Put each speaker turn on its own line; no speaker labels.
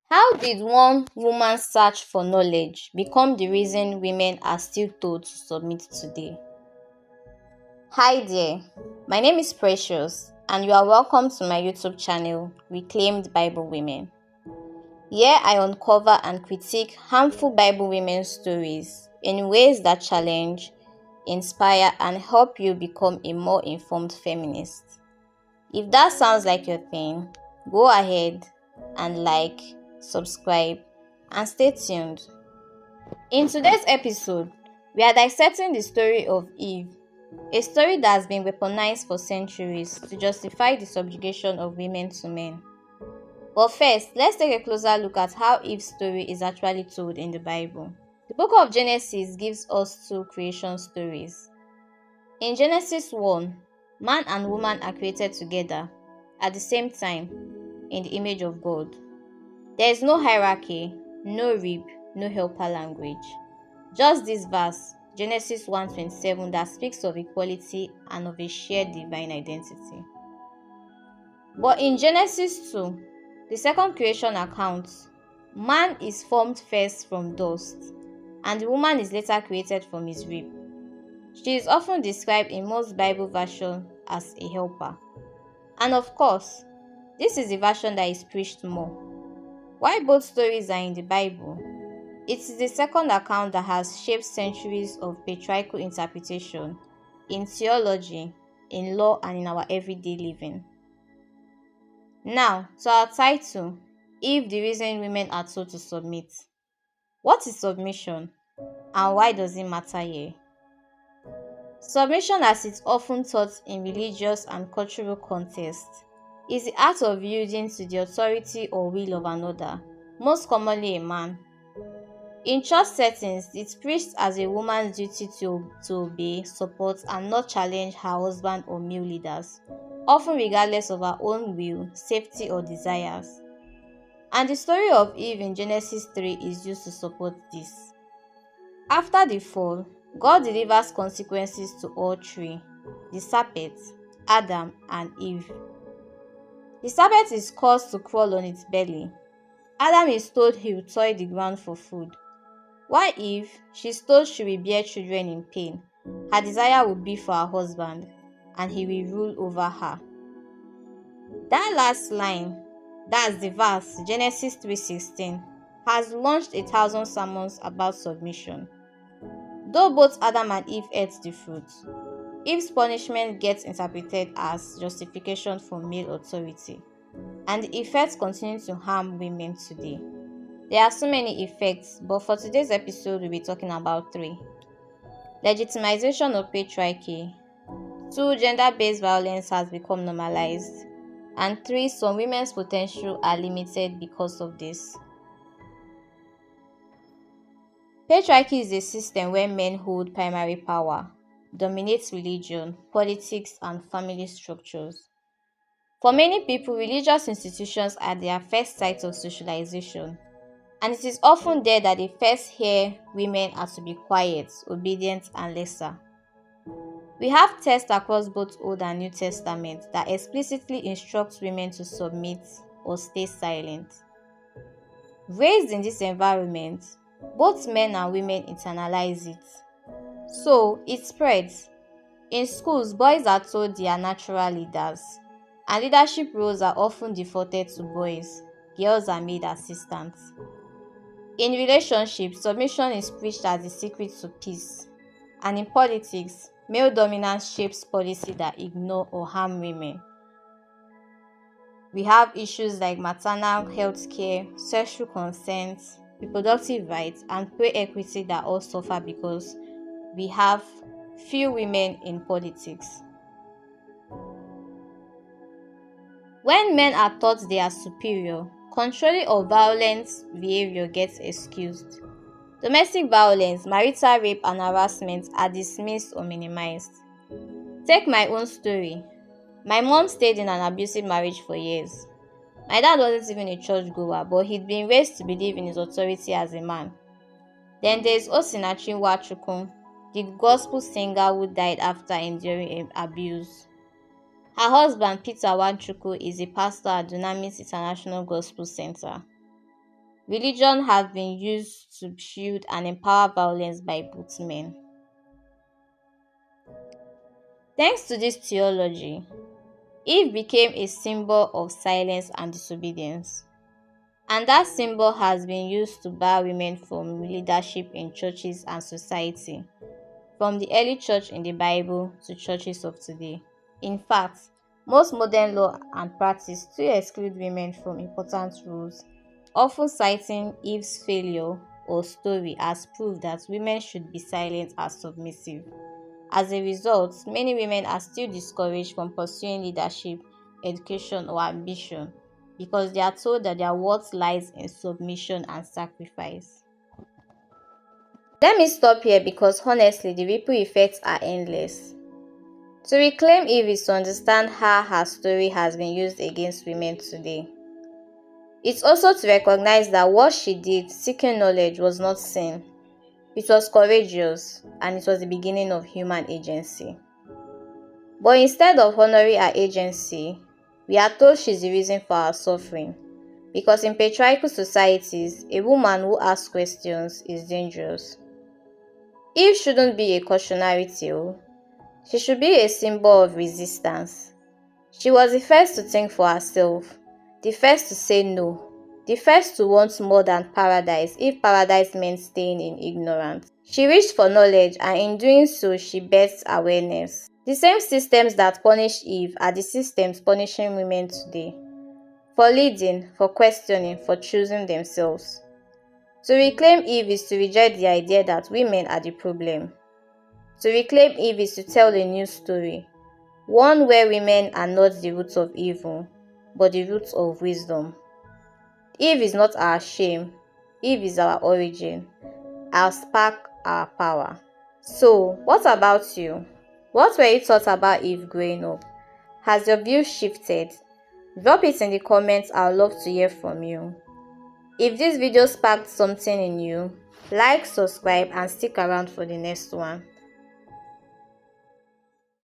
How did one woman's search for knowledge become the reason women are still told to submit today? Hi there, my name is Precious, and you are welcome to my YouTube channel, Reclaimed Bible Women. Here I uncover and critique harmful Bible women's stories in ways that challenge, inspire, and help you become a more informed feminist. If that sounds like your thing, go ahead and like, subscribe, and stay tuned. In today's episode, we are dissecting the story of Eve, a story that has been weaponized for centuries to justify the subjugation of women to men. But first, let's take a closer look at how Eve's story is actually told in the Bible. The book of Genesis gives us two creation stories. In Genesis 1, man and woman are created together at the same time in the image of God. There is no hierarchy, no rib, no helper language. Just this verse, Genesis 1:27, that speaks of equality and of a shared divine identity. But in Genesis 2, the second creation account, man is formed first from dust, and the woman is later created from his rib. She is often described in most Bible versions as a helper. And of course, this is the version that is preached more. While both stories are in the Bible, it is the second account that has shaped centuries of patriarchal interpretation in theology, in law, and in our everyday living. Now, to our title, If the Reason Women Are Told to Submit. What is submission, and why does it matter here? Submission, as it's often taught in religious and cultural contexts, is the act of yielding to the authority or will of another, most commonly a man. In church settings, it's preached as a woman's duty to obey, support, and not challenge her husband or male leaders, often regardless of her own will, safety, or desires. And the story of Eve in Genesis 3 is used to support this. After the fall, God delivers consequences to all three: the serpent, Adam, and Eve. The serpent is caused to crawl on its belly. Adam is told he will toil the ground for food. While Eve, she's told she will bear children in pain. Her desire will be for her husband, and he will rule over her. That last line, that's the verse, Genesis 3:16, has launched 1,000 sermons about submission. Though both Adam and Eve ate the fruit, Eve's punishment gets interpreted as justification for male authority, and the effects continue to harm women today. There are so many effects, but for today's episode, we'll be talking about 3. Legitimization of patriarchy. 2. Gender-based violence has become normalized. And 3. Some women's potential are limited because of this. Patriarchy is a system where men hold primary power, dominate religion, politics, and family structures. For many people, religious institutions are their first site of socialization, and it is often there that they first hear women are to be quiet, obedient, and lesser. We have texts across both Old and New Testament that explicitly instruct women to submit or stay silent. Raised in this environment, both men and women internalize it. So, it spreads. In schools, boys are told they are natural leaders, and leadership roles are often defaulted to boys. Girls are made assistants. In relationships, submission is preached as the secret to peace. And in politics, male dominance shapes policy that ignore or harm women. We have issues like maternal health care, sexual consent, reproductive rights, and pay equity that all suffer because we have few women in politics. When men are taught they are superior, controlling or violent behavior gets excused. Domestic violence, marital rape, and harassment are dismissed or minimized. Take my own story. My mom stayed in an abusive marriage for years. My dad wasn't even a churchgoer, but he'd been raised to believe in his authority as a man. Then there's Osinachi Nwachukwu, the gospel singer who died after enduring abuse. Her husband, Peter Nwachukwu, is a pastor at Dunamis International Gospel Center. Religion has been used to shield and empower violence by both men. Thanks to this theology, Eve became a symbol of silence and disobedience. And that symbol has been used to bar women from leadership in churches and society, from the early church in the Bible to churches of today. In fact, most modern law and practice still exclude women from important roles, often citing Eve's failure or story as proof that women should be silent and submissive. As a result, many women are still discouraged from pursuing leadership, education, or ambition because they are told that their worth lies in submission and sacrifice. Let me stop here because honestly, the ripple effects are endless. To reclaim Eve is to understand how her story has been used against women today. It's also to recognize that what she did, seeking knowledge, was not sin. It was courageous, and it was the beginning of human agency. But instead of honoring her agency, we are told she's the reason for our suffering. Because in patriarchal societies, a woman who asks questions is dangerous. Eve shouldn't be a cautionary tale. She should be a symbol of resistance. She was the first to think for herself, the first to say no, the first to want more than paradise if paradise meant staying in ignorance. She reached for knowledge, and in doing so, she birthed awareness. The same systems that punished Eve are the systems punishing women today. For leading, for questioning, for choosing themselves. To reclaim Eve is to reject the idea that women are the problem. To reclaim Eve is to tell a new story, one where women are not the roots of evil, but the roots of wisdom. Eve is not our shame, Eve is our origin, our spark, our power. So, what about you? What were you taught about Eve growing up? Has your view shifted? Drop it in the comments, I would love to hear from you. If this video sparked something in you, like, subscribe, and stick around for the next one.